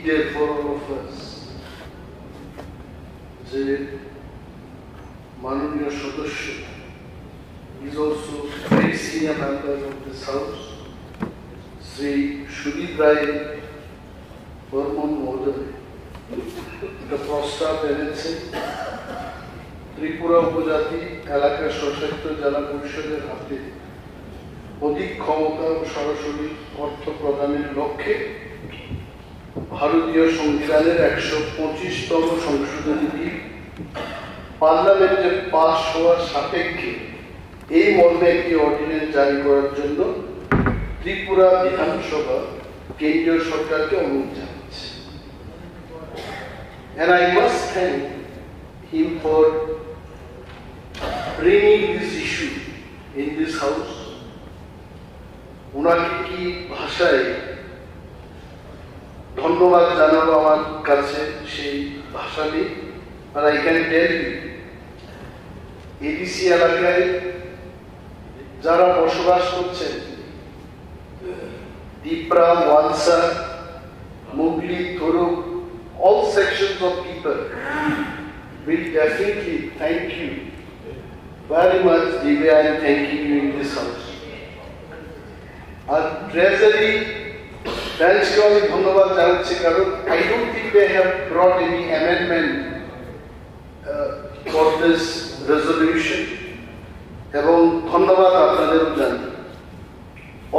dear for all of us. যে মাননীয় সদস্য is also very senior member of this house, Sri Sudip Rai Burman মহোদয় একটা প্রস্তাব এনেছেন ত্রিপুরা উপজাতি এলাকা স্বশাসিত জেলা পরিষদের হাতে অধিক ক্ষমতা ও সরাসরি অর্থ প্রদানের লক্ষ্যে ভারতীয় সংবিধানের 125তম সংশোধনী বিল পার্লামেন্টে পাস হওয়ার সাপেক্ষে এই মর্মে একটি অর্ডিন্যান্স জারি করার জন্য ত্রিপুরা বিধানসভা কেন্দ্রীয় সরকারকে অনুরোধ জানাচ্ছে। And I must thank him for bringing this issue in this house. ওনাকে কি ভাষায় ধন্যবাদ জানাবো আমার কাছে সেই ভাষা নেই, আর I can tell you ADC এলাকায় যারা বসবাস করছেন Dipra, Wansa, Mugli, Thuru, all sections of people will definitely thank you very much the way I am thanking you in this house. Our Treasury branch ko ami dhanyabad janachhi karon I don't think they have brought any amendment for this resolution এবং ধন্যবাদ আপনাদেরও জানাই।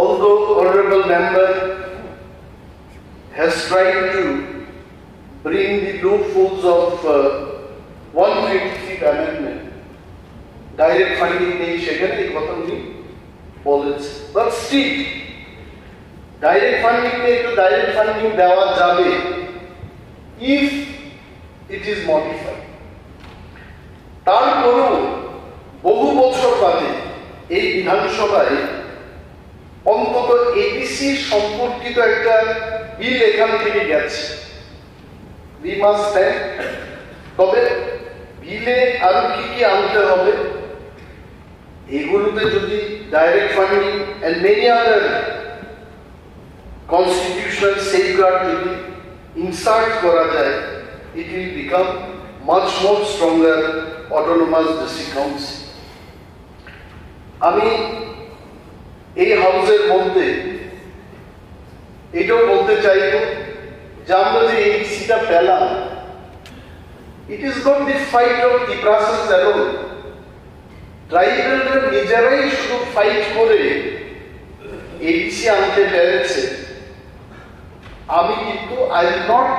Although honorable member has tried to bring the loopholes of 153 amendment, direct funding নেই সেখানে এই কথা উনি বলেছেন, but still direct funding নেই তো direct funding দেওয়া যাবে if it is modified। তারপরও বহু বছর বাদে এই বিধানসভায় অন্তত এডিসি সম্পর্কিত একটা বিল এখান থেকে গেছে, we must thank। তবে বিলে আরো কি কি আনতে হবে এগুলোতে যদি direct funding and many other constitutional safeguard যদি insert করা যায় it will become much more stronger autonomous district council। আমি এই হাউসের মধ্যে এটাও বলতে চাইব যে আমরা যে এডিসিটা পেলাম it is not the fight of the process alone। ট্রাইবালরা নিজেরাই শুধু ফাইট করে এডিসি আনতে পেরেছে, আমি কিন্তু আই উইল নট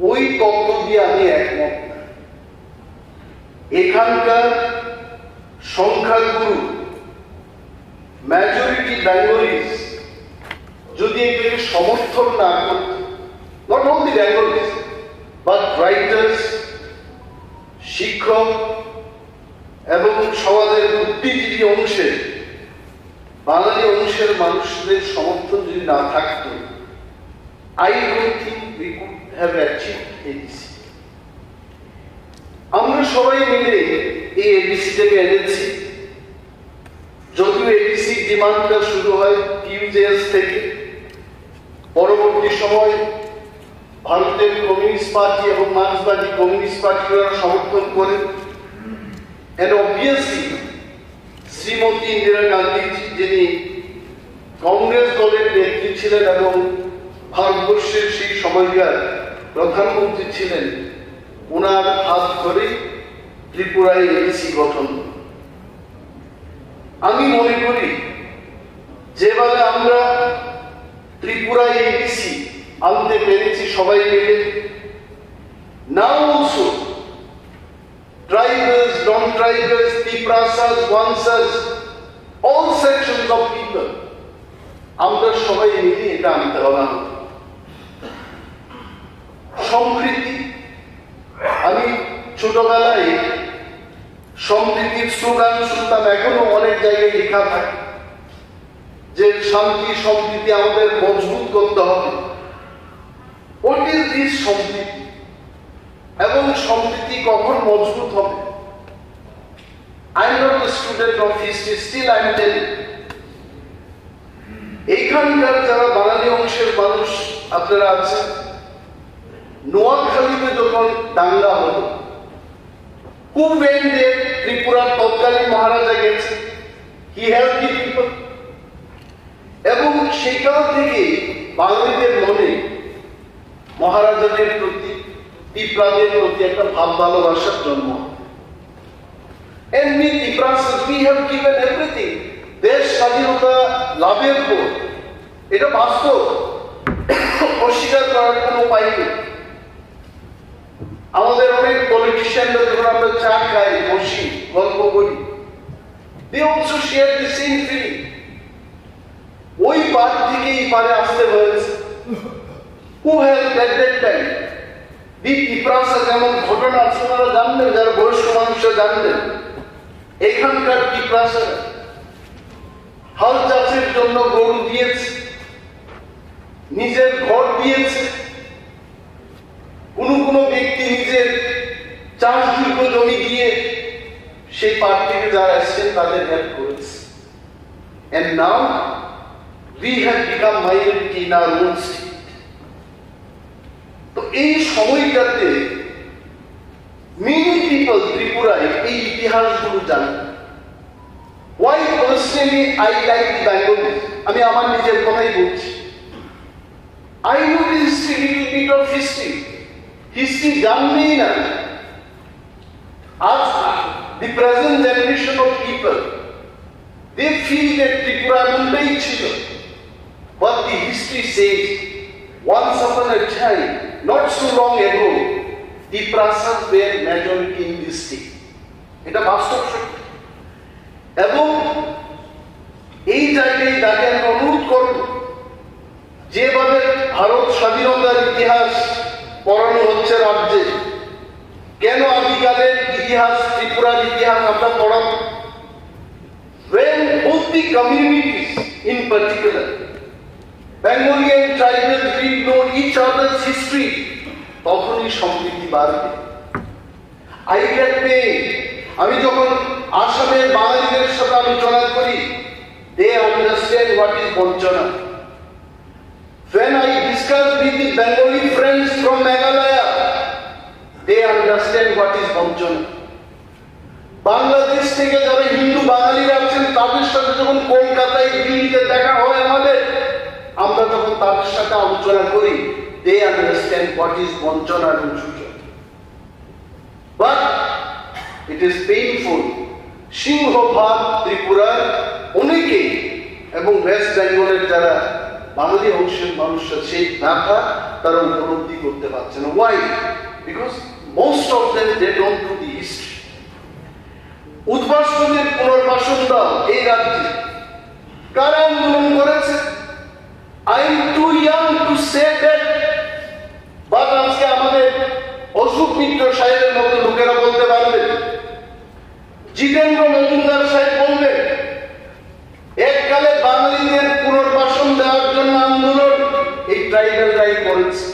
ওই তত্ত্ব দিয়ে আমি একমত না। এখানকার সংখ্যাগুরু মেজরিটি বেঙ্গলিজ যদি এটাকে সমর্থন না করত, not only Bengalis but writers, শিক্ষক এবং সমাজের বুদ্ধিজীবী অংশের বাঙালি অংশের মানুষদের সমর্থন যদি না থাকতো I don't think we could have achieved ADC. আমরা সবাই মিলে এই এডিসিটাকে এনেছি, যদিও এডিসি ডিমান্ডটা শুরু হয় টিউজেএস থেকে, পরবর্তী সময় ভারতের কমিউনিস্ট পার্টি এবং মার্ক্সবাদী কমিউনিস্ট পার্টিরা সমর্থন করে। And obviously শ্রীমতী ইন্দিরা গান্ধী যিনি কংগ্রেস দলের নেত্রী ছিলেন এবং ভারতবর্ষের সেই সময়কার প্রধানমন্ত্রী ছিলেন, ওনার হাত ধরে ত্রিপুরায় এডিসি গঠন। আমি মনে করি যেভাবে আমরা ত্রিপুরায় এডিসি আনতে পেরেছি সবাই মিলে, now also tribals, non-tribals, Tiprasas, Wansas, all sections of people আমরা সবাই মিলে এটা আনতে হবে। সম্প্রীতি, আমি ছোটবেলায় সম্প্রীতির স্লোগান শুনতাম, এখনো অনেক জায়গায় লেখা থাকে যে শান্তি সম্প্রীতি আমাদের মজবুত করতে হবে। হোয়াট ইজ দিস সম্প্রীতি এবং সম্প্রীতি কখন মজবুত হবে? I am not a student of history, still I am telling। এইখানকার যারা বাঙালি অংশের মানুষ আপনারা আছেন নোয়াখালীতে যখন দাঙ্গা হলো, কুবেন্ডে ত্রিপুরার তৎকালীন মহারাজা গেছে, হি হেল্প দি পিপল, এবং সেখান থেকে বাঙালিদের মনে মহারাজাদের প্রতি, তিপ্রাদের প্রতি একটা ভাব ভালোবাসার জন্ম। এমনি Tipra we have given everything. দেশ স্বাধীনতা লাভের পর এটা বাস্তব, অস্বীকার করার কোনো উপায় নেই। আমাদের অনেক পলিটিশিয়ানরা যখন আমরা চা খাই, বসি, গল্প করি, they also share the same feeling. ওই পার থেকে এই পারে আসতে হয়েছে। Who helped at that time? The Tiprasa যেমন ঘটনা আছে ওনারা জানলেন, যারা বয়স্ক মানুষরা জানলেন। এখানকার Tiprasa হাল চাষের জন্য গরু দিয়েছে, নিজের ঘর দিয়েছে, কোনো ব্যক্তি নিজের চাষযোগ্য জমি দিয়ে সেই পার থেকে যারা এসছেন তাদের হেল্প করেছে। And now we have become minority in our own state. তো এই সময়টাতে many people ত্রিপুরায় এই ইতিহাসগুলো জানেন। Why personally I like the Bengali? আমি আমার নিজের কথাই বলছি। I know the history, little bit of history. History জানলেই না। আজ the present generation of people, they feel that Tripura এমনটাই ছিল। But the history says, once upon a time, not so long ago, the Prasas were majority in this state. এটা বাস্তব সত্য। এবং এই জায়গায় দাঁড়িয়ে আমি অনুরোধ করব, যেভাবে ভারত স্বাধীনতার ইতিহাস পড়ানো হচ্ছে রাজ্যে, কেন আদিকালের ইতিহাস, ত্রিপুরার ইতিহাস আমরা পড়াবো? When both the communities, in particular, Bengali and tribal, we know each other's history, তখনই সম্প্রীতি বাড়বে। I get paid. আমি যখন আসামের বাঙালিদের সাথে আলোচনা করি, they understand what is বঞ্চনা. When I discuss with the Bengali friends from Meghalaya, they understand what is বঞ্চনা. বাংলাদেশ থেকে যারা হিন্দু বাঙালিরা আছেন তাদের সাথে যখন কলকাতায়, দিল্লিতে দেখা হয় আমাদের, আমরা যখন তাদের সাথে আলোচনা করি, they understand what is বঞ্চনা and শোষণ. But it is painful. সিংহভাগ ত্রিপুরার অনেকেই এবং ওয়েস্ট বেঙ্গলের যারা বাঙালি অংশের মানুষরা সেই ব্যথা তারা উপলব্ধি করতে পারছে না। Why? Because most of them they don't know the history. উদ্বাস্তুদের পুনর্বাসন দাও এই রাজ্যে কারা আন্দোলন করেছে? I am too young to say that, but আজকে আমাদের অশোক মিত্র সাহেবের মতো লোকেরা বলতে পারবে, জিতেন্দ্র মজুমদার সাহেব বলবেন, এককালে বাঙালিদের পুনর্বাসন দেওয়ার জন্য আন্দোলন এই ট্রাইবেলরাই করেছে।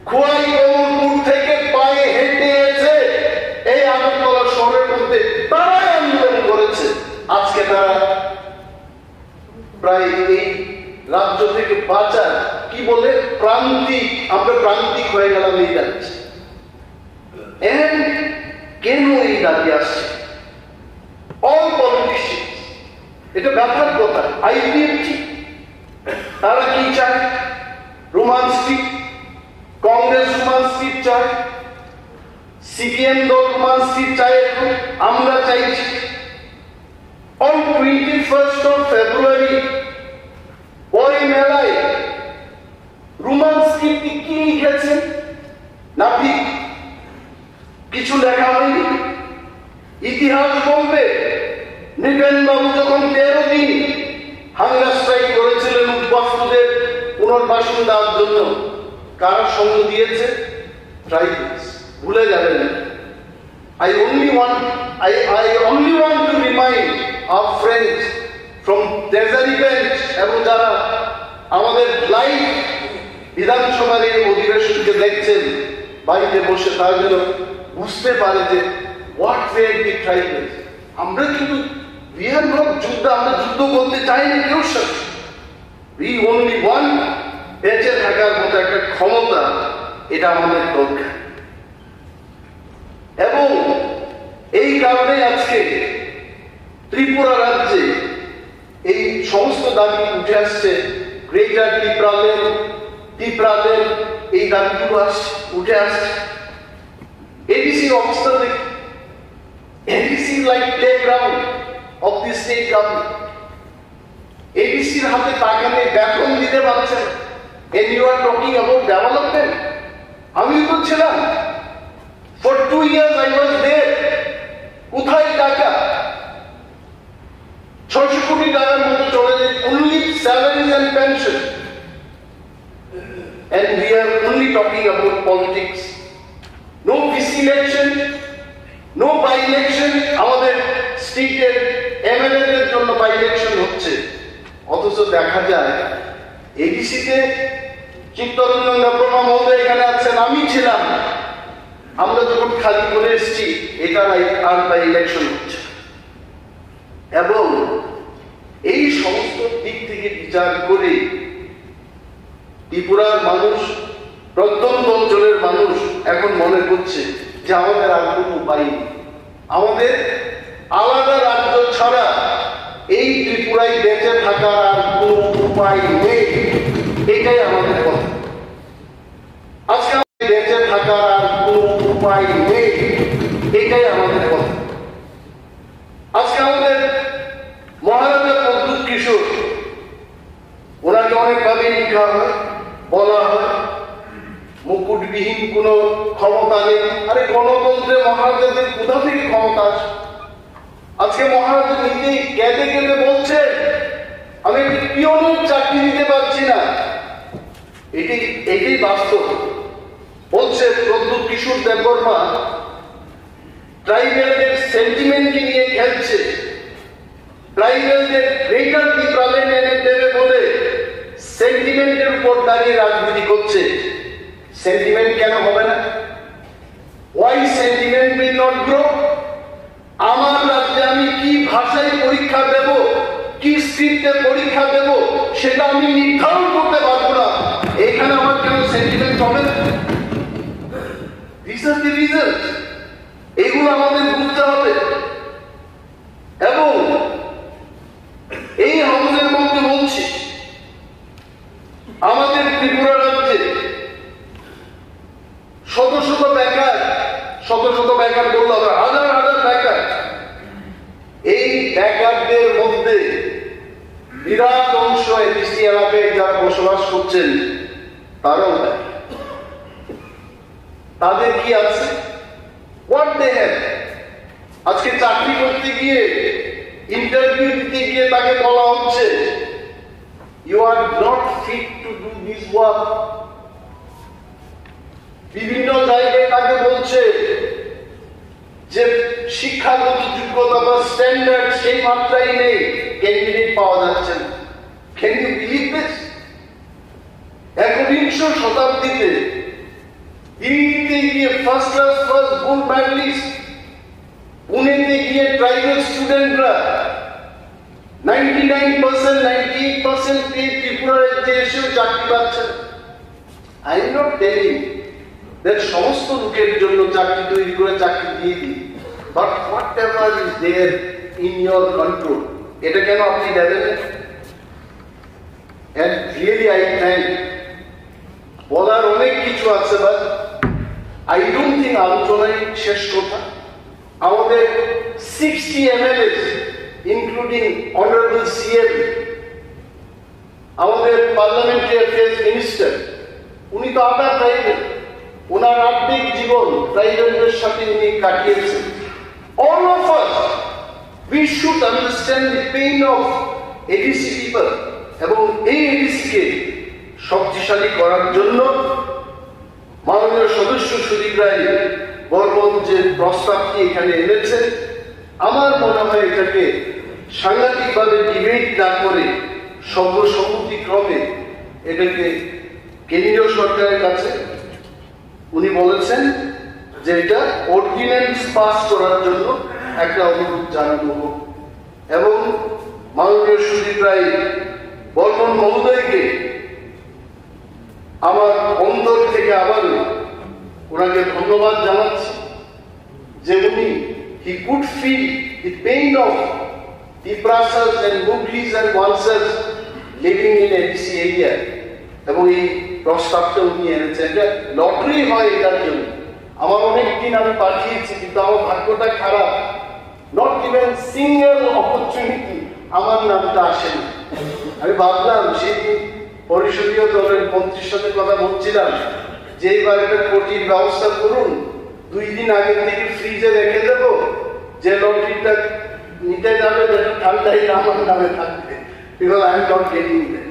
খোয়াই কমলপুর থেকে পায়ে হেঁটে এসে এই আগরতলা শহরের মধ্যে তারাই আন্দোলন করেছে। আজকে তারা প্রায় এই রাজ্য থেকে বাঁচার কি বলে প্রান্তিক, আমরা প্রান্তিক হয়ে গেলাম এই রাজ্যে। কেন এই দাবি আসছে? অল পলিটিশিয়ান, এটা ব্যাপার কথা। আইপিএফটি তারা কি চায়? Roman street, Congress Roman street চায়, সিপিএম দল রোমান স্ট্রিট চায়, এখন আমরা চাইছি। অন 21st of February ওই মেলায় রোমান স্ট্রিট কি লিখেছেন? না ঠিক কিছু লেখা হয়নি। ইতিহাস বলবে নৃপেন বাবু যখন 13 দিন হাঙ্গার স্ট্রাইক করেছিলেন উদ্বাস্তুদের পুনর্বাসন দেওয়ার জন্য, কারা সঙ্গ দিয়েছে? ট্রাইবেলস। ভুলে যাবেন। I only want to remind our friends from Treasury Bench এবং যারা আমাদের লাইভ বিধানসভার এই অধিবেশনকে দেখছেন বাড়িতে বসে, তার জন্য বুঝতে পারে যে what were the tribals. আমরা কিন্তু we are not যুদ্ধ, আমরা যুদ্ধ করতে চাই না কেউ সাথে। We only want বেঁচে থাকার মতো একটা ক্ষমতা এটা আমাদের দরকার। এবং এই কারণে আজকে ত্রিপুরা রাজ্যে এই সমস্ত দাবি উঠে আসছে। গ্রেটার ত্রিপুরালের এই দাবিগুলো উঠে আসছে। এডিসির অবস্থা দেখি, ADC like playground of the state government. এডিসির হাতে টাকা নিয়ে বেতন দিতে পারছে, and you are talking about development. আমি তো ছিলাম, for 2 years I was there. কোথায় টাকা? 600 কোটি টাকার মতো চলে যায় only salaries and pension, and we are only talking about politics. No VC election, no by election. আমাদের স্টেটের এমএলএ দের জন্য বাই ইলেকশন হচ্ছে, অথচ দেখা যায় এডিসিতে চিত্তরঞ্জন দেববর্মা মহোদয় এখানে আছেন, আমি ছিলাম, আমরা যখন খালি করে এসেছি এটা আর বাই ইলেকশন হচ্ছে। এবং এই সমস্ত দিক থেকে বিচার করে ত্রিপুরার মানুষ, প্রত্যন্ত অঞ্চলের মানুষ এখন মনে করছে যে আমাদের আর কোনো উপায় নেই, আমাদের আলাদা রাজ্য ছাড়া এই ত্রিপুরায় বেঁচে থাকার আর কোনো উপায় নেই। এটাই আমাদের কথা। আজকে বেঁচে থাকার আর কোনো উপায় নেই, এটাই আমাদের কথা। আজকে আমাদের মহারাজা প্রদ্যুৎ কিশোর, ওনাকে অনেকভাবে লিখা হয়, বলা হয় মুকুটবিহীন কোন ক্ষমতা নেই। আরে গণতন্ত্রে মহারাজাদের কোথা থেকে ক্ষমতা আছে? আজকে মহারাজা নিজেই কেঁদে কেঁদে বলছে আমি একটি পিওনের চাকরি দিতে পারছি না। এটাই বাস্তব। বলছে প্রদ্যুৎ কিশোর দেববর্মা ট্রাইবেলদের সেন্টিমেন্টকে নিয়ে খেলছে, ট্রাইবেলদের গ্রেটার ত্রিপুরাল্যান্ড এনে দেবে বলে সেন্টিমেন্টের উপর দাঁড়িয়ে রাজনীতি করছে। সেন্টিমেন্ট কেন হবে না? Why sentiment will not grow? আমার রাজ্যে আমি কি ভাষায় পরীক্ষা দেব, কি স্ক্রিপ্টে পরীক্ষা দেব, সেটা আমি নির্ধারণ করতে পারবো না। এখানে আমার কেন সেন্টিমেন্ট হবে না? These are the reasons. এগুলো আমাদের বুঝতে হবে। এবং এই হাউসের মধ্যে বলছি আমাদের ত্রিপুরা রাজ্যে শত শত বেকার বলতে হবে, হাজার হাজার বেকার। এই বেকারদের মধ্যে বিরাট অংশ এডিসি এলাকায় যারা বসবাস করছেন তারাও বেকার। তাদের কি আছে? What they have. আজকে চাকরি করতে গিয়ে, ইন্টারভিউ দিতে গিয়ে তাকে বলা হচ্ছে you are not fit to do this work. বিভিন্ন জায়গায় তাকে বলছে যে শিক্ষাগত যোগ্যতা বা স্ট্যান্ডার্ড সেই মাত্রায় নেই, ক্যান্ডিডেট পাওয়া যাচ্ছে না। Can you believe this? 21শ শতাব্দীতে দিল্লিতে গিয়ে ফার্স্ট ক্লাস গোল্ড মেডালিস্ট, পুনেতে গিয়ে ট্রাইবাল স্টুডেন্টরা 99%, 98% পেয়ে ত্রিপুরা রাজ্যে এসেও চাকরি পাচ্ছেন। I am not telling that সমস্ত লোকের জন্য চাকরি তৈরি করে চাকরি দিয়ে দিই, but whatever is there in your control, এটা কেন আপনি দেবেন? And really I thank. বলার অনেক কিছু আছে, বাট আই ডোন্ট থিঙ্ক আলোচনায় শেষ কথা। আমাদের 60 MLAs ইনক্লুডিং অনারেবল CM, আমাদের পার্লামেন্টারি অ্যাফেয়ার্স মিনিস্টার, উনি তো আবার ট্রাইবেল, ওনার আর্থিক জীবন ট্রাইবেলদের সাথে উনি কাটিয়েছেন। All of us, we should understand the pain of ADC people, এবং এই ADC-কে শক্তিশালী করার জন্য মাননীয় সদস্য সুদীপ রায় বর্মন যে প্রস্তাবটি এখানে এনেছেন, আমার মনে হয় এটাকে সাংঘাতিকভাবে ডিবেট না করে সর্বসম্মতিক্রমে এটাকে কেন্দ্রীয় সরকারের কাছে উনি বলেছেন যে এটা অর্ডিন্যান্স পাস করার জন্য একটা অনুরোধ জানানো হোক, এবং মাননীয় সুদীপ রায় বর্মন মহোদয়কে আমার অন্তর থেকে আবারও ওনাকে ধন্যবাদ জানাচ্ছি যে উনি he could feel the pain of Tiprasas and Mughals and Vansas living in ADC area এবং এই প্রস্তাবটা উনি এনেছেন। এটা লটারি হয় এটার জন্য। আমার অনেক দিন আমি পাঠিয়েছি কিন্তু আমার ভাগ্যটা খারাপ, নট ইভেন সিঙ্গেল অপরচুনিটি আমার নামটা আসেনি। আমি ভাবলাম সেই পরিষদীয় দলের মন্ত্রীর সাথে কথা বলছিলাম যে এইবার একটা কোটির ব্যবস্থা করুন, 2 দিন আগে থেকে ফ্রিজে রেখে দেব, যে লটারিটা নিতে যাবে ঠান্ডাই আমার নামে থাকবে, because I am not getting that.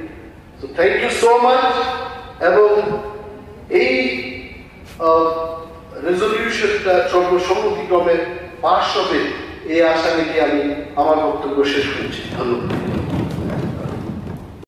So thank you so much এবং এই রেজলিউশনটা সর্বসম্মতিক্রমে পাস হবে এই আশা রেখে আমি আমার বক্তব্য শেষ করছি। ধন্যবাদ।